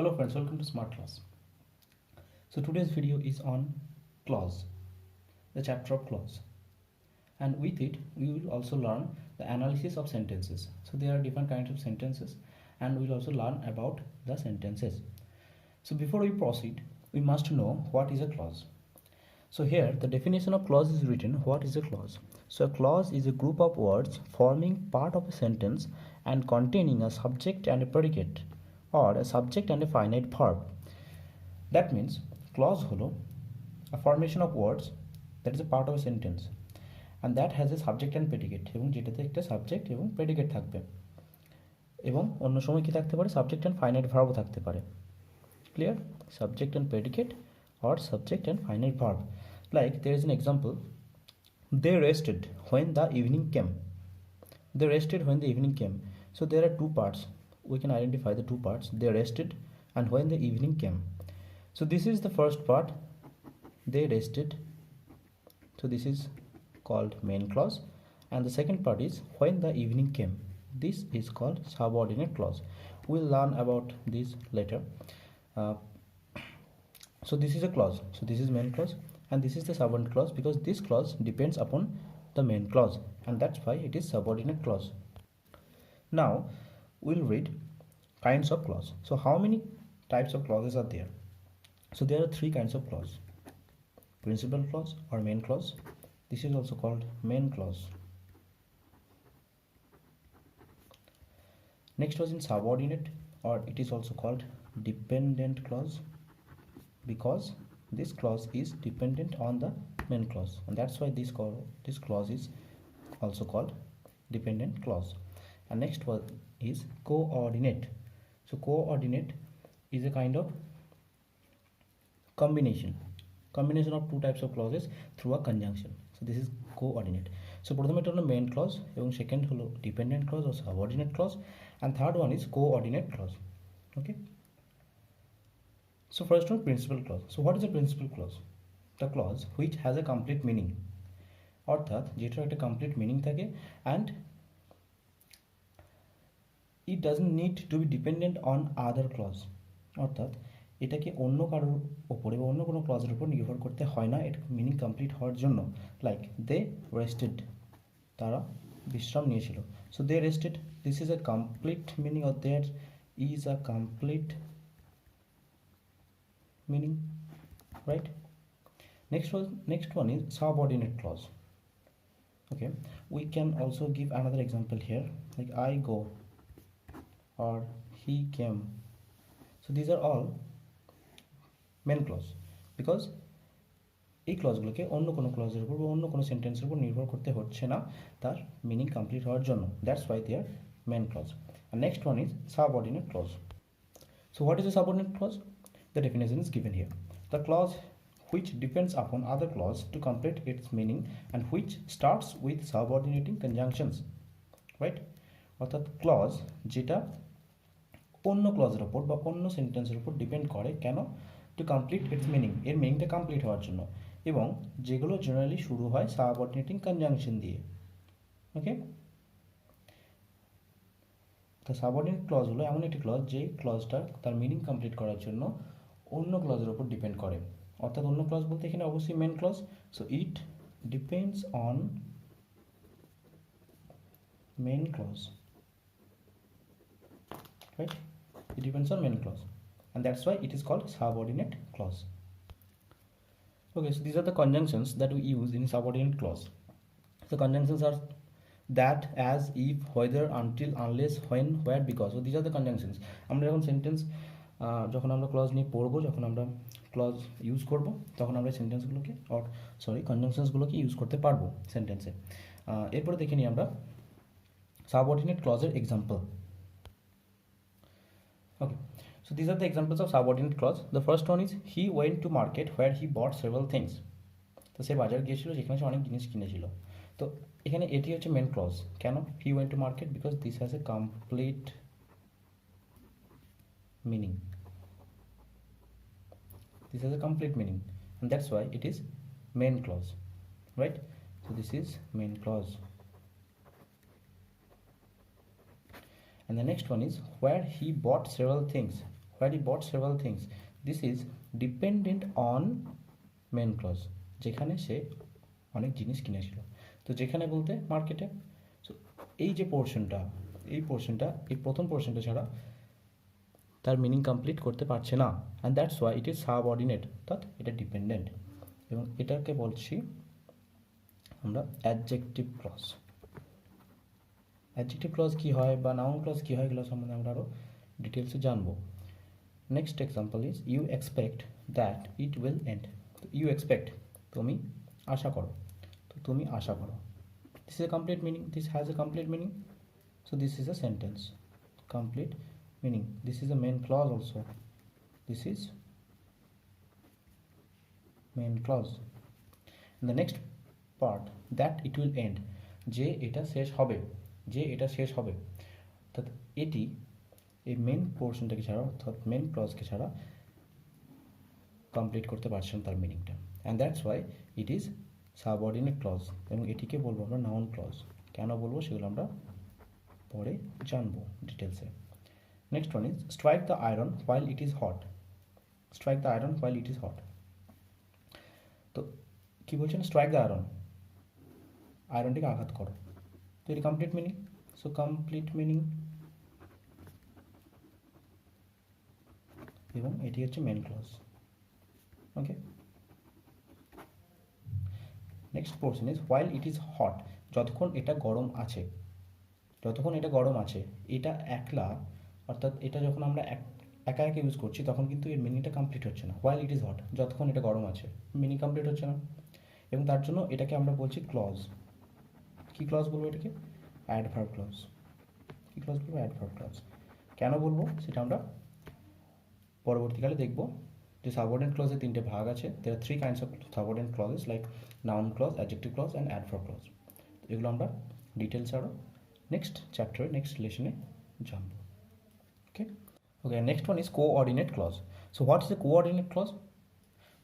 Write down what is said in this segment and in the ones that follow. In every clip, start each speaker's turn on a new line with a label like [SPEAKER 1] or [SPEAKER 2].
[SPEAKER 1] Hello friends, welcome to Smart Class. So today's video is on clause, the chapter of clause, and with it we will also learn the analysis of sentences. So there are different kinds of sentences and we will also learn about the sentences. So before we proceed, we must know what is a clause. So here the definition of clause is written. What is a clause? So a clause is a group of words forming part of a sentence and containing a subject and a predicate, or a subject and a finite verb. That means clause holo a formation of words that is a part of a sentence and that has a subject and predicate, এবং যেটাতে একটা subject এবং predicate থাকবে, এবং অন্য সময় কি থাকতে পারে, সাবজেক্ট অ্যান্ড ফাইনাইট ভার্বও থাকতে পারে। Clear? Subject and predicate or subject and finite verb. Like there is an example, they rested when the evening came. They rested when the evening came. So there are two parts. We can identify the two parts, they rested and when the evening came. So this is the first part, they rested. So this is called main clause, and the second part is when the evening came. This is called subordinate clause. We'll learn about this later. So this is a clause. So this is main clause and this is the subordinate clause, because this clause depends upon the main clause, and that's why it is subordinate clause. Now we'll read kinds of clause. So how many types of clauses are there? So there are three kinds of clause: principal clause or main clause. This is also called main clause. Next was in subordinate, or it is also called dependent clause, because this clause is dependent on the main clause, and that's why this clause is also called dependent clause. And next one is co-ordinate. So co-ordinate is a kind of combination of two types of clauses through a conjunction. So this is co-ordinate. So প্রথমে এটা হলো main clause, এবং second হলো dependent clause or subordinate clause, and third one is co-ordinate clause. Okay. So first one, principal clause. So what is a principal clause? The clause which has a complete meaning, অর্থাৎ যেটার একটা complete meaning থাকে and it doesn't need to be dependent on other clause. অর্থাৎ এটাকে অন্য কারোর উপরে বা অন্য কোনো ক্লজের উপর নির্ভর করতে হয় না এর মিনিং কমপ্লিট হওয়ার জন্য। লাইক দে রেস্টেড, তারা বিশ্রাম নিয়েছিল। So they rested, this is a complete meaning, or there is a complete meaning, right? Next one is subordinate clause. Okay, we can also give another example here, like I go or he came. So these are all main clause, because এই ক্লজগুলোকে অন্য কোনো ক্লজের উপর বা অন্য কোনো সেন্টেন্সের উপর নির্ভর করতে হচ্ছে না তার মিনিং কমপ্লিট হওয়ার জন্য। That's why they are main clause. And next one is subordinate clause. So what is a subordinate clause? The definition is given here. The clause which depends upon other clause to complete its meaning and which starts with subordinating conjunctions, right? অর্থাৎ clause যেটা অন্য ক্লজের উপর বা অন্য সেন্টেন্সের উপর depend করে, কেন? টু কমপ্লিট ইটস মিনিং, এর মিনিংটা কমপ্লিট হওয়ার জন্য, এবং যেগুলো জেনারেলি শুরু হয় সাবঅর্ডিনেটিং কনজাংশন দিয়ে। ওকে, তো সাবঅর্ডিনেট ক্লজ হলো এমন একটি ক্লজ যে ক্লজটা তার মিনিং কমপ্লিট করার জন্য অন্য ক্লজের উপর ডিপেন্ড করে। অর্থাৎ অন্য ক্লজ বলতে এখানে অবশ্যই main clause. So it depends on main clause, right? It depends on main clause, and that's why it is called subordinate clause. Okay, so these are the conjunctions that we use in subordinate clause. The conjunctions are that, as, if, whether, until, unless, when, where, because. So these are the conjunctions. আমরা যখন sentence যখন আমরা clause নিয়ে পড়বো, যখন আমরা clause use করব, তখন আমরা সেন্টেন্সগুলোকে কনজাংশনসগুলোকে ইউজ করতে পারবো সেন্টেন্সে। এরপরে দেখে নিই আমরা সাবঅর্ডিনেট ক্লজের example. Okay, so these are the examples of subordinate clause. The first one is he went to market where he bought several things. তো সে বাজার গিয়েছিল যেখানে সে অনেক জিনিস কিনেছিল। তো এখানে এটি হচ্ছে মেন ক্লজ। কেন? he went to market because this has a complete meaning. This has a complete meaning, and that's why it is main clause, right? So this is main clause. And the next one is where he bought several things. while he bought several things. This is dependent on main clause, যেখানে সে অনেক জিনিস কিনেছিল। তো যেখানে বলতে মার্কেটে। So এই যে পোর্শনটা, এই প্রথম পোর্শনটা ছাড়া তার মিনিং কমপ্লিট করতে পারছে না, and that's why it is subordinate, অর্থাৎ এটা ডিপেন্ডেন্ট। এবং এটাকে বলছি আমরা অ্যাডজেক্টিভ ক্লজ। অ্যাডজেক্টিভ ক্লজ কী হয় বা নাউন ক্লজ কী হয়, এগুলো সম্বন্ধে আমরা আরও ডিটেলসে জানবো। Next example is you expect that it will end. তো ইউ এক্সপেক্ট, তুমি আশা করো, তো তুমি আশা করো। This is a complete meaning, this has a complete meaning, so this is a sentence, complete meaning. This is a main clause also, this is main clause. And the next part, that it will end, যে এটা শেষ হবে, যে এটা শেষ হবে, অর্থাৎ এটি এই মেন পোর্শনটাকে ছাড়া, অর্থাৎ মেন ক্লজকে ছাড়া কমপ্লিট করতে পারছেন তার মিনিংটা, and that's why it is subordinate clause. এবং এটিকে বলবো আমরা নাউন ক্লজ। কেন বলবো সেগুলো আমরা পরে জানবো ডিটেলসে। Next one is strike the iron while it is hot. Strike the iron while it is hot. তো কি বলছেন, স্ট্রাইক দ্য আয়রন, আয়রনটিকে আঘাত করো। তো এটি complete meaning, so complete meaning, এবং এটি হচ্ছে main clause. Okay, next portion is while it is hot, যতক্ষণ এটা গরম আছে, যতক্ষণ এটা গরম আছে। এটা একলা, অর্থাৎ এটা যখন আমরা একা একা ইউজ করছি তখন কিন্তু এর মিনিংটা কমপ্লিট হচ্ছে না। হোয়াইল ইট ইজ হট, যতক্ষণ এটা গরম আছে, মিনিং কমপ্লিট হচ্ছে না, এবং তার জন্য এটাকে আমরা বলছি ক্লজ। কী ক্লজ বলবো এটাকে? Adverb clause. কী ক্লজ বলবো? Adverb clause. কেন বলবো সেটা আমরা পরবর্তীকালে দেখব। যে সাবঅর্ডিনেট ক্লজের তিনটে ভাগ আছে। There are three kinds of subordinate clauses like noun clause, adjective clause and adverb clause. এগুলো আমরা ডিটেলস আরও নেক্সট চ্যাপ্টারে, নেক্সট লেসনে জানবো। Okay, next one is co-ordinate clause. So what is a co-ordinate clause?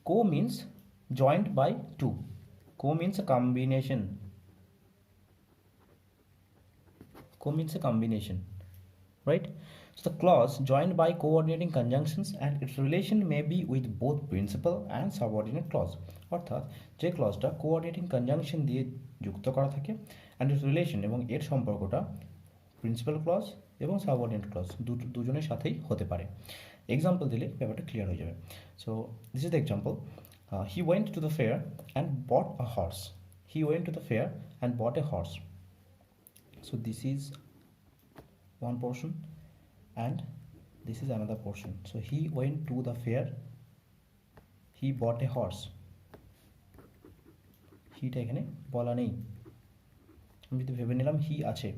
[SPEAKER 1] Co means joined by two. Co means a combination. Co means a combination, right? So the clause joined by coordinating conjunctions and its relation may be with both principal and subordinate clause. অর্থাৎ যে ক্লজটা coordinating conjunction দিয়ে যুক্ত করা থাকে, and it's relation এবং এর সম্পর্কটা principal clause এবং সাবঅর্ডিনেট ক্লজ দুজনের সাথেই হতে পারে। এক্সাম্পল দিলে ব্যাপারটা ক্লিয়ার হয়ে যাবে। So this is the example, he went to the fair and bought a horse. He went to the fair and bought a horse. So this is one portion and this is another portion. So he went to the fair, he bought a horse. হিটা এখানে বলা নেই, আমি যদি ভেবে নিলাম হি আছে,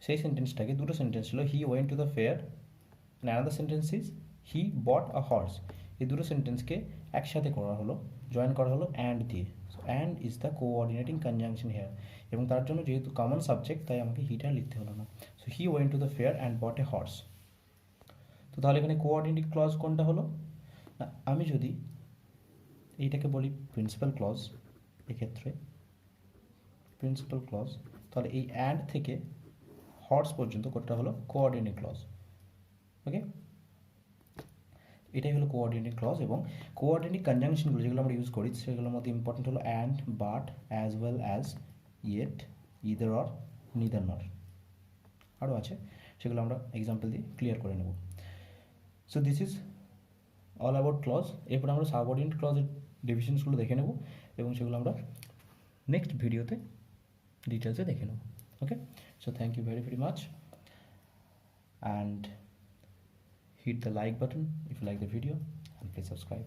[SPEAKER 1] সেই সেন্টেন্সটাকে দুটো সেন্টেন্স ছিল, he went to the fair and another sentence is he bought a horse. এই দুটো সেন্টেন্সকে একসাথে করা হলো, জয়েন করা হলো অ্যান্ড দিয়ে। So and is the coordinating conjunction here, এবং তার জন্য যেহেতু কমন সাবজেক্ট তাই আমাকে হিটা লিখতে হলো না। So he went to the fair and bought a horse. তো তাহলে এখানে কোঅর্ডিনেটিং ক্লজ কোনটা হলো? না, আমি যদি এইটাকে বলি প্রিন্সিপাল ক্লজ, এক্ষেত্রে প্রিন্সিপাল ক্লজ, তাহলে এই অ্যান্ড থেকে হর্স পর্যন্ত কোনটা হলো কোঅর্ডিনেটিং ক্লজ। ওকে, এটাই হলো কোঅর্ডিনেটিং ক্লজ। এবং কোঅর্ডিনেটিং কনজাংশনগুলো যেগুলো আমরা ইউজ করি সেগুলোর মধ্যে ইম্পর্টেন্ট হলো and, but, as well as, yet, either or, neither not, আরও আছে, সেগুলো আমরা এক্সাম্পল দিয়ে ক্লিয়ার করে নেব। So this is all about clause. এরপর আমরা সাবঅর্ডিনেট ক্লজের ডিভিশনসগুলো দেখে নেব এবং সেগুলো আমরা নেক্সট ভিডিওতে ডিটেলসে দেখে নেব। Okay, so thank you very much and hit the like button if you like the video and please subscribe.